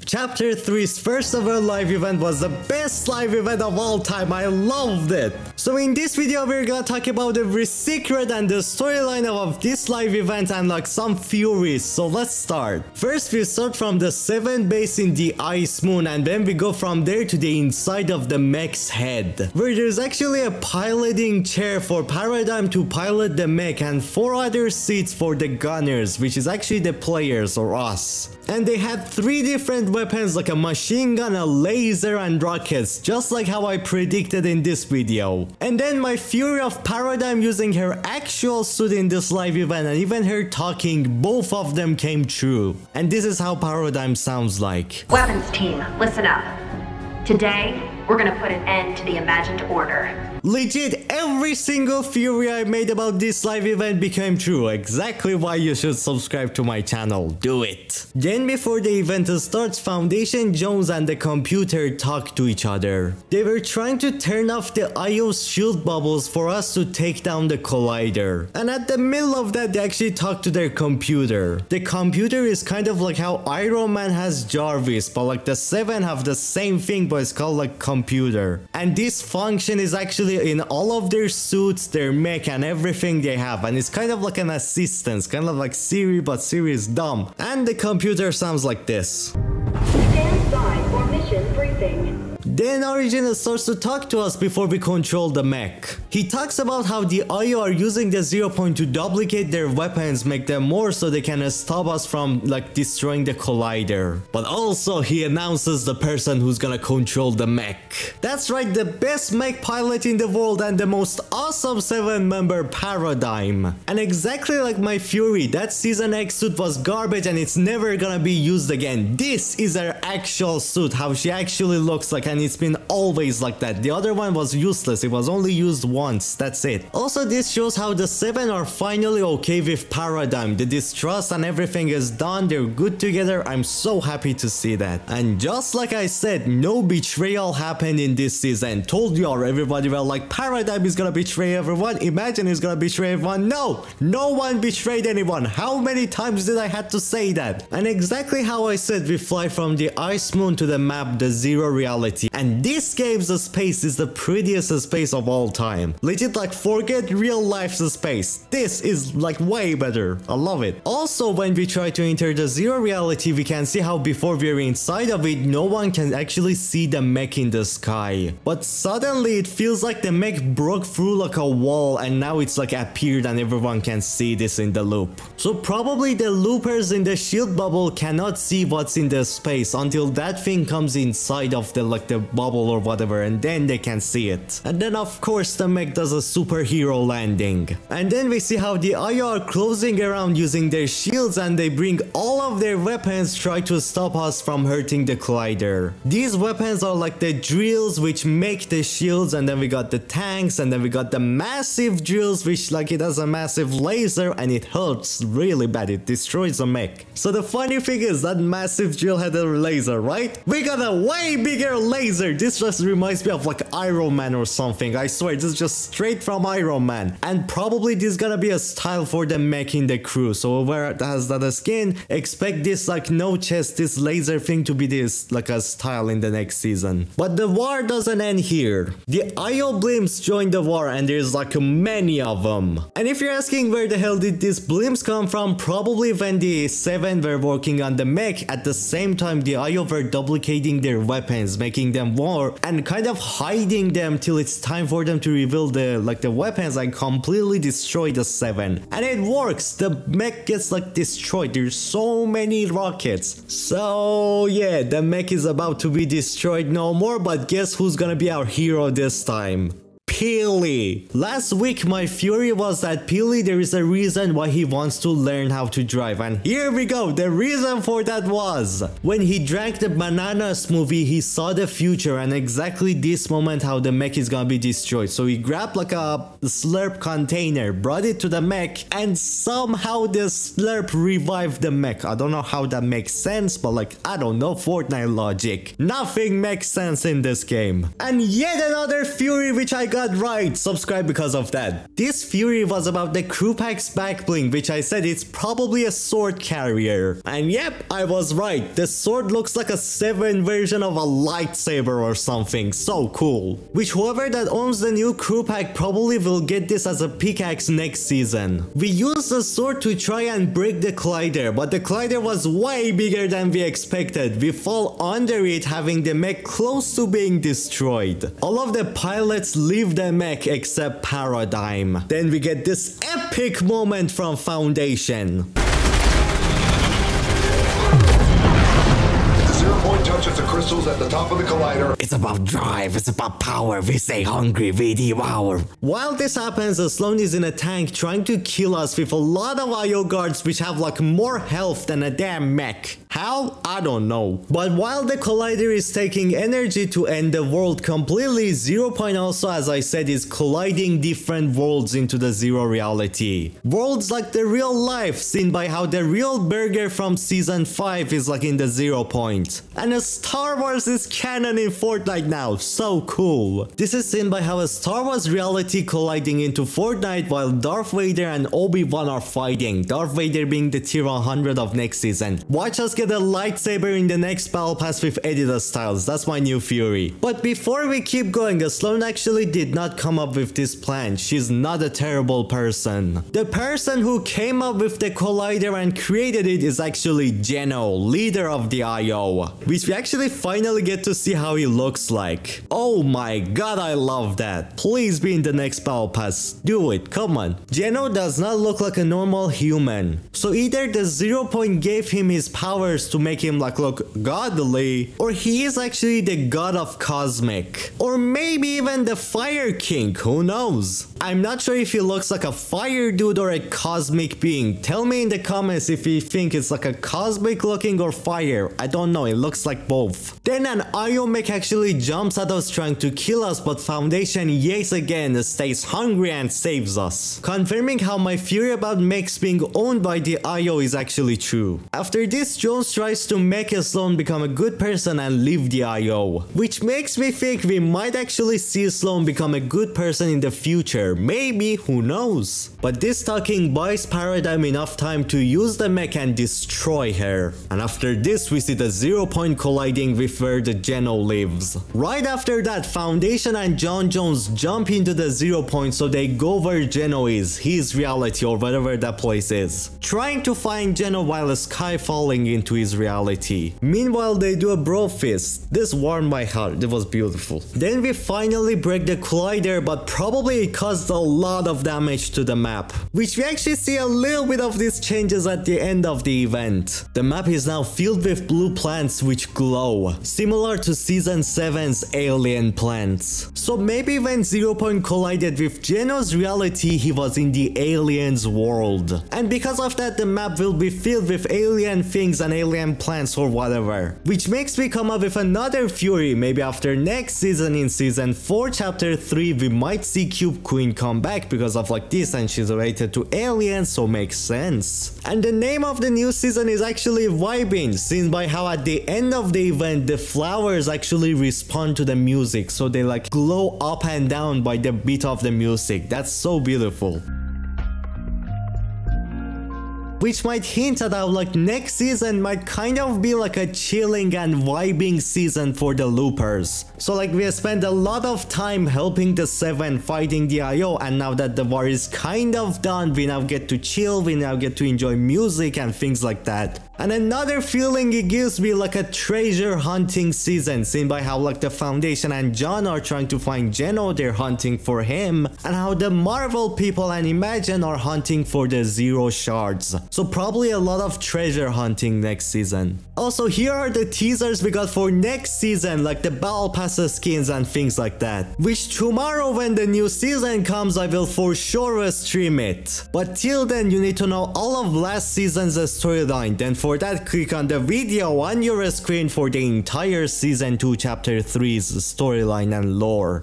Chapter 3's first ever live event was the best live event of all time. I loved it. So in this video we're gonna talk about every secret and the storyline of this live event and like some theories. So let's start. First we start from the 7th base in the ice moon, and then we go from there to the inside of the mech's head, where there's actually a piloting chair for Paradigm to pilot the mech and 4 other seats for the gunners, which is actually the players or us. And they had 3 different weapons like a machine gun, a laser and rockets, just like how I predicted in this video. And then my theory of Paradigm using her actual suit in this live event and even her talking, both of them came true. And this is how Paradigm sounds like. Weapons team, listen up. Today, we're gonna put an end to the imagined order. Legit, every single theory I made about this live event became true. Exactly why you should subscribe to my channel. Do it. Then before the event starts, Foundation Jones and the computer talk to each other. They were trying to turn off the IO's shield bubbles for us to take down the collider. And at the middle of that, they actually talk to their computer. The computer is kind of like how Iron Man has Jarvis, but like the 7 have the same thing, but it's called like computer. And this function is actually in all of their suits, their mech and everything they have, and it's kind of like an assistant, kind of like Siri, but Siri is dumb. And the computer sounds like this. Stand by for mission briefing. Then Origin starts to talk to us before we control the mech. He talks about how the IO are using the 0 point to duplicate their weapons, make them more so they can stop us from like destroying the collider. But also he announces the person who's gonna control the mech. That's right, the best mech pilot in the world and the most awesome 7-member Paradigm. And exactly like my theory, that Season X suit was garbage and it's never gonna be used again. This is her actual suit, how she actually looks like, and it's been always like that. The other one was useless, it was only used once, that's it. Also this shows how the 7 are finally okay with Paradigm. The distrust and everything is done, they're good together. I'm so happy to see that. And just like I said, no betrayal happened in this season. Told you all, everybody were like, Paradigm is gonna betray everyone, Imagine is gonna betray everyone. No, no one betrayed anyone. How many times did I have to say that? And exactly how I said, we fly from the ice moon to the map, the zero reality. And this game's space is the prettiest space of all time. Legit, like, forget real life's space. This is like way better. I love it. Also, when we try to enter the zero reality, we can see how before we're inside of it, no one can actually see the mech in the sky. But suddenly it feels like the mech broke through like a wall and now it's like appeared and everyone can see this in the loop. So probably the loopers in the shield bubble cannot see what's in the space until that thing comes inside of the like the bubble or whatever, and then they can see it. And then of course the mech does a superhero landing. And then we see how the IO are closing around using their shields and they bring all of their weapons, try to stop us from hurting the collider. These weapons are like the drills which make the shields, and then we got the tanks, and then we got the massive drills which like it has a massive laser and it hurts really bad, it destroys a mech. So the funny thing is that massive drill had a laser, right? We got a way bigger laser. This just reminds me of like Iron Man or something. I swear, this is just straight from Iron Man. And probably this is gonna be a style for the mech in the crew. So whoever has that skin, expect this like no chest, this laser thing to be this like a style in the next season. But the war doesn't end here. The IO blimps joined the war and there's like many of them. And if you're asking where the hell did these blimps come from, probably when the 7 were working on the mech, at the same time the IO were duplicating their weapons, making them war and kind of hiding them till it's time for them to reveal the weapons and completely destroy the 7. And it works. The mech gets like destroyed. There's so many rockets. So yeah, the mech is about to be destroyed no more, but guess who's gonna be our hero this time? Peely. Last week my theory was that Peely, there is a reason why he wants to learn how to drive, and here we go. The reason for that was when he drank the banana smoothie, he saw the future and exactly this moment how the mech is gonna be destroyed. So he grabbed like a slurp container, brought it to the mech, and somehow the slurp revived the mech. I don't know how that makes sense, but like, I don't know, Fortnite logic. Nothing makes sense in this game. And yet another theory which I got got right, subscribe because of that. This Fury was about the crew pack's back bling, which I said it's probably a sword carrier. And yep, I was right. The sword looks like a 7 version of a lightsaber or something. So cool. Which whoever that owns the new crew pack probably will get this as a pickaxe next season. We used the sword to try and break the collider, but the collider was way bigger than we expected. We fall under it, having the mech close to being destroyed. All of the pilots leave the mech except Paradigm. Then we get this epic moment from Foundation. Touches the crystals at the top of the collider. It's about drive, it's about power. We stay hungry, we devour. While this happens, Sloan is in a tank trying to kill us with a lot of IO guards which have like more health than a damn mech. How? I don't know. But while the collider is taking energy to end the world completely, 0 Point also, as I said, is colliding different worlds into the zero reality. Worlds like the real life, seen by how the real burger from season 5 is like in the 0 Point. And Star Wars is canon in Fortnite now, so cool. This is seen by how a Star Wars reality colliding into Fortnite while Darth Vader and Obi-Wan are fighting, Darth Vader being the tier 100 of next season. Watch us get a lightsaber in the next battle pass with editor styles, that's my new Fury. But before we keep going, Sloan actually did not come up with this plan. She's not a terrible person. The person who came up with the collider and created it is actually Geno, leader of the IO, which we actually finally get to see how he looks like. Oh my god, I love that. Please be in the next battle pass. Do it, come on. Geno does not look like a normal human. So either the 0 Point gave him his powers to make him like look godly, or he is actually the god of cosmic. Or maybe even the Fire King, who knows? I'm not sure if he looks like a fire dude or a cosmic being. Tell me in the comments if you think it's like a cosmic looking or fire. I don't know, it looks like both. Then an IO mech actually jumps at us trying to kill us, but Foundation yet again stays hungry and saves us, confirming how my theory about mechs being owned by the IO is actually true. After this, Jones tries to make Sloan become a good person and leave the IO, which makes me think we might actually see Sloan become a good person in the future. Maybe, who knows? But this talking buys Paradigm enough time to use the mech and destroy her. And after this, we see the 0 Point colliding with where the Geno lives. Right after that, Foundation and John Jones jump into the 0 Point, so they go where Geno is, his reality or whatever that place is, trying to find Geno while Sky falling into his reality. Meanwhile, they do a bro fist. This warmed my heart, it was beautiful. Then we finally break the collider, but probably it caused a lot of damage to the map, which we actually see a little bit of these changes at the end of the event. The map is now filled with blue plants which glow, similar to season 7's alien plants. So maybe when 0 Point collided with Geno's reality, he was in the alien's world. And because of that, the map will be filled with alien things and alien plants or whatever. Which makes me come up with another Fury. Maybe after next season, in season 4 chapter 3, we might see Cube Queen come back because of like this, and she's related to aliens, so makes sense. And the name of the new season is actually Vibing, seen by how at the end of the event the flowers actually respond to the music, so they like glow up and down by the beat of the music. That's so beautiful. Which might hint at how like next season might kind of be like a chilling and vibing season for the loopers. So like we have spent a lot of time helping the 7 fighting the IO, and now that the war is kind of done, we now get to chill, we now get to enjoy music and things like that. And another feeling it gives me like a treasure hunting season, seen by how like the Foundation and John are trying to find Geno, they're hunting for him, and how the Marvel people and Imagine are hunting for the 0 shards. So probably a lot of treasure hunting next season. Also, here are the teasers we got for next season, like the battle passes skins and things like that, which tomorrow when the new season comes I will for sure stream it. But till then you need to know all of last season's storyline, then for that click on the video on your screen for the entire season 2 chapter 3's storyline and lore.